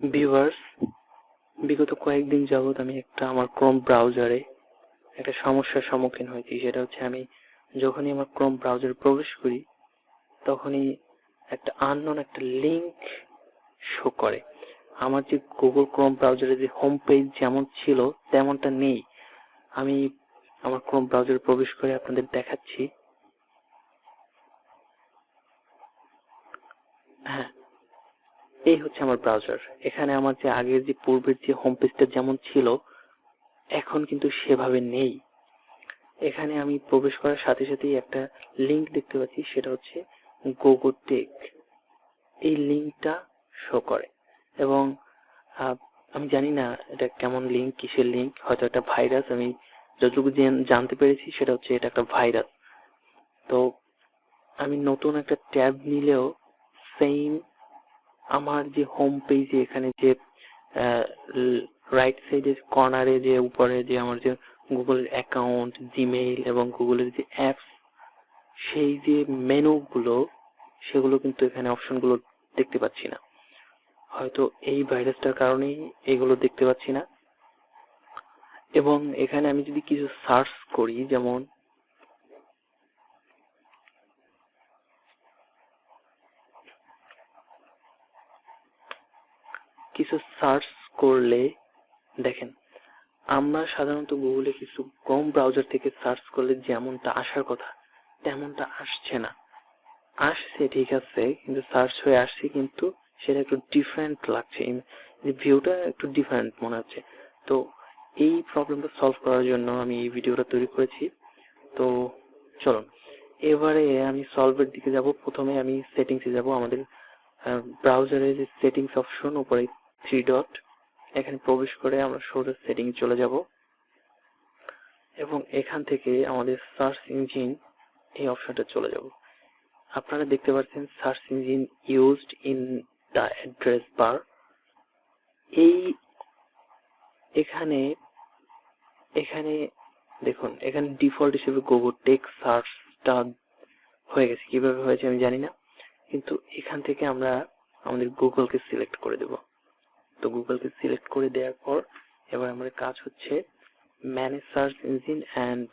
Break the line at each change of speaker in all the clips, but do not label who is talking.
Viewers, বিগত কয়েকদিন যাবৎ আমি আমার ক্রোম ব্রাউজারে একটা সমস্যার সম্মুখীন হয়েছি। সেটা হচ্ছে আমি যখনই আমার ক্রোম ব্রাউজারে প্রবেশ করি তখনই একটা আননোন একটা লিংক শো করে। আমার যে গুগল ক্রোম ব্রাউজারে যে হোম পেজ যেমন ছিল তেমনটা নেই। আমি আমার ক্রোম ব্রাউজারে প্রবেশ করে আপনাদের দেখাচ্ছি। হ্যাঁ, এই হচ্ছে আমার ব্রাউজার। এখানে আমার যে আগের যে পূর্বের যে হোম পেজটা যেমন ছিল এখন কিন্তু সেভাবে নেই। এখানে আমি প্রবেশ করার সাথে সাথেই একটা লিংক দেখতে পাচ্ছি, সেটা হচ্ছে go-go.tech। এই লিংকটা শো করে এবং আমি জানি না এটা কেমন লিংক, কিসের লিংক, হয়তো একটা ভাইরাস। আমি যতটুকু জানতে পেরেছি সেটা হচ্ছে এটা একটা ভাইরাস। তো আমি নতুন একটা ট্যাব নিলেও সেম আমার যে হোম পেজে এখানে যে রাইট সাইডে কর্নারে যে উপরে যে আমার যে গুগলের অ্যাকাউন্ট, জিমেইল এবং গুগলের যে অ্যাপস, সেই যে মেনুগুলো সেগুলো কিন্তু এখানে অপশনগুলো দেখতে পাচ্ছি না। হয়তো এই ভাইরাসটার কারণেই এগুলো দেখতে পাচ্ছি না। এবং এখানে আমি যদি কিছু সার্চ করি, যেমন কিছু সার্চ করলে দেখেন, আমরা সাধারণত গুগলে কিছু ক্রোম ব্রাউজার থেকে সার্চ করলে যেমনটা আসার কথা তেমনটা আসছে না। আসছে ঠিক আছে, কিন্তু সার্চ হয়ে আসছে, কিন্তু সেটা একটু ডিফারেন্ট লাগছে, ভিউটা একটু ডিফারেন্ট মনে হচ্ছে। তো এই প্রবলেমটা সলভ করার জন্য আমি এই ভিডিওটা তৈরি করেছি। তো চলুন এবারে আমি সলভের দিকে যাব। প্রথমে আমি সেটিংসে যাব। আমাদের ব্রাউজারে যে সেটিংস অপশন, উপরে 3 ডট, এখানে প্রবেশ করে আমরা সোজা সেটিংস চলে যাব এবং এখান থেকে আমাদের সার্চ ইঞ্জিন এই অপশনটা চলে যাব। আপনারা দেখতে পাচ্ছেন search engine used in the address bar. এই এখানে এখানে দেখুন, এখানে ডিফল্ট হিসেবে go-go.tec সার্চটা হয়ে গেছে। কিভাবে হয়েছে আমি জানি না, কিন্তু এখান থেকে আমরা আমাদের গুগলকে সিলেক্ট করে দেব। তো গুগলকে সিলেক্ট করে দেওয়ার পর এবার আমাদের কাজ হচ্ছে manage search engine and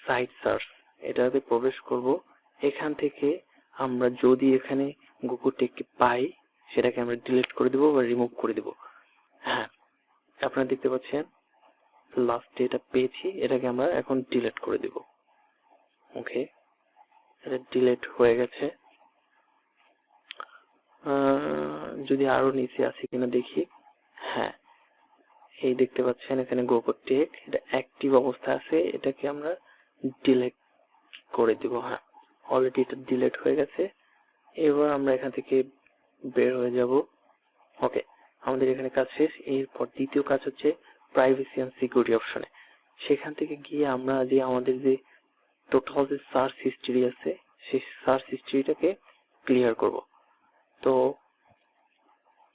site search, এটাতে প্রবেশ করব। এখান থেকে আমরা যদি এখানে go-go.tec পাই সেটাকে আমরা ডিলিট করে দেব বা রিমুভ করে দেব। হ্যাঁ, আপনারা দেখতে পাচ্ছেন লাস্টে এটা পেয়েছি, এটাকে আমরা এখন ডিলিট করে দেব। ওকে, এটা ডিলিট হয়ে গেছে। যদি আরো নিচে আছে কিনা দেখি। হ্যাঁ, এই দেখতে পাচ্ছেন এখানে go-go.tec, এটা অ্যাক্টিভ অবস্থা আছে, এটাকে আমরা ডিলিট করে দিব। হ্যাঁ, অলরেডি এটা ডিলিট হয়ে গেছে। এবার আমরা এখান থেকে বের হয়ে যাব। ওকে, আমাদের এখানে কাজ শেষ। এরপর দ্বিতীয় কাজ হচ্ছে প্রাইভেসি এন্ড সিকিউরিটি অপশনে। সেখান থেকে গিয়ে আমরা যে আমাদের যে টোটাল যে সার্চ হিস্ট্রি আছে সেই সার্চ হিস্ট্রিটাকে ক্লিয়ার করব। তো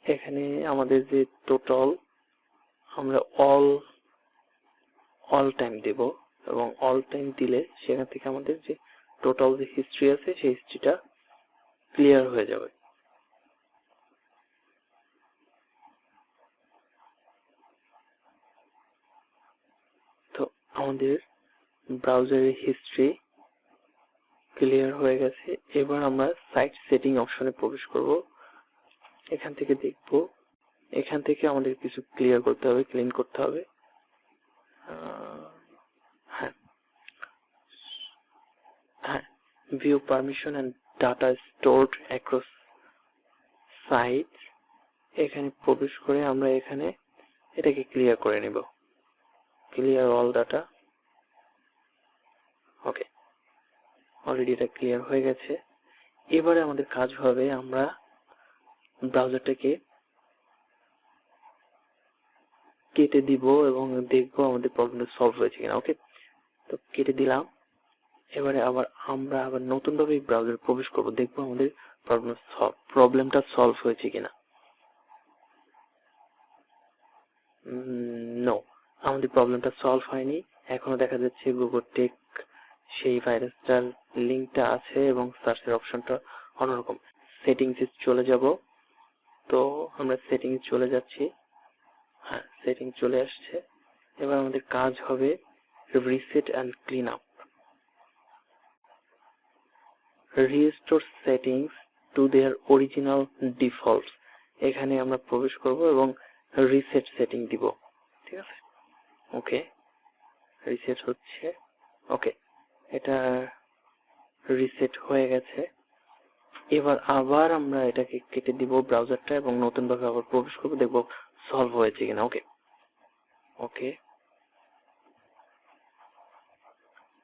এখানে আমাদের যে টোটাল, আমরা অল টাইম দেব এবং অল টাইম দিলে সেখান থেকে আমাদের যে টোটাল যে হিস্ট্রি আছে সেই হিস্ট্রিটা ক্লিয়ার হয়ে যাবে। তো আমাদের ব্রাউজারের হিস্ট্রি ক্লিয়ার হয়ে গেছে। এবার আমরা সাইট সেটিং অপশনে প্রবেশ করব। এখান থেকে দেখব, এখান থেকে আমাদের কিছু ক্লিয়ার করতে হবে, ক্লিন করতে হবে। হ্যাঁ, view permission and data stored across sites, এখানে প্রবেশ করে আমরা এখানে এটাকে ক্লিয়ার করে নেব। Clear all data. Okay, already এটা ক্লিয়ার হয়ে গেছে। এবারে আমাদের কাজ হবে আমরা ব্রাউজারটাকে কেটে দিব এবং দেখবো আমাদের প্রবলেমটা সলভ হয়েছে কিনা। ওকে, তো কেটে দিলাম। এবারে আমরা আবার নতুন ভাবে ব্রাউজারে প্রবেশ করব, দেখবো আমাদের প্রবলেমটা সলভ হয়েছে কিনা। নো, আমাদের প্রবলেমটা সলভ হয়নি। এখনো দেখা যাচ্ছে go-go.tec সেই ভাইরাসটার লিংকটা আছে এবং সার্চের অপশনটা অন্যরকম। সেটিংসে চলে যাব। তো আমরা সেটিং চলে যাচ্ছি। হ্যাঁ, সেটিং চলে আসছে। এবার আমাদের কাজ হবে reset and clean up. Restore settings to their original default, এখানে আমরা প্রবেশ করব এবং রিসেট সেটিং দিব। ঠিক আছে, ওকে, রিসেট হচ্ছে। ওকে, এটা রিসেট হয়ে গেছে। এবার আবার আমরা এটাকে কেটে দিব ব্রাউজারটা এবং নতুন ভাবে আবার প্রবেশ করবো, দেখবো সলভ হয়েছে কিনা। ওকে ওকে,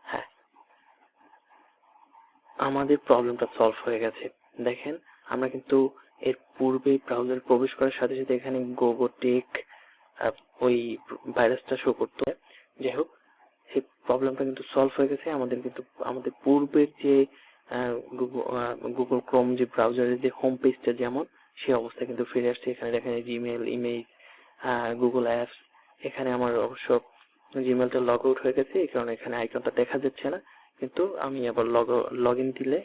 হ্যাঁ, আমাদের প্রবলেমটা সলভ হয়ে গেছে। দেখেন, আমরা কিন্তু এর পূর্বে ব্রাউজার প্রবেশ করার সাথে সাথে এখানে go-go.tech ওই ভাইরাসটা শো করতো। যাই হোক, সেই প্রবলেমটা কিন্তু সলভ হয়ে গেছে। আমাদের পূর্বের যে গুগল ক্রোম যে ব্রাউজারের যে হোম পেজটা যেমন, সেই অবস্থা কিন্তু ফিরে আসছে। এখানে দেখেন জিমেল, ইমেজ, গুগল অ্যাপস। এখানে আমার অবশ্য জিমেলটা লগ আউট হয়ে গেছে, এই কারণে এখানে আইকনটা দেখা যাচ্ছে না, কিন্তু আমি আবার লগ ইন দিলে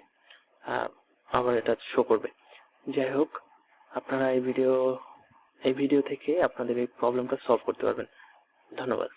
আবার এটা শো করবে। যাই হোক, আপনারা এই ভিডিও থেকে আপনাদের এই প্রবলেমটা সলভ করতে পারবেন। ধন্যবাদ।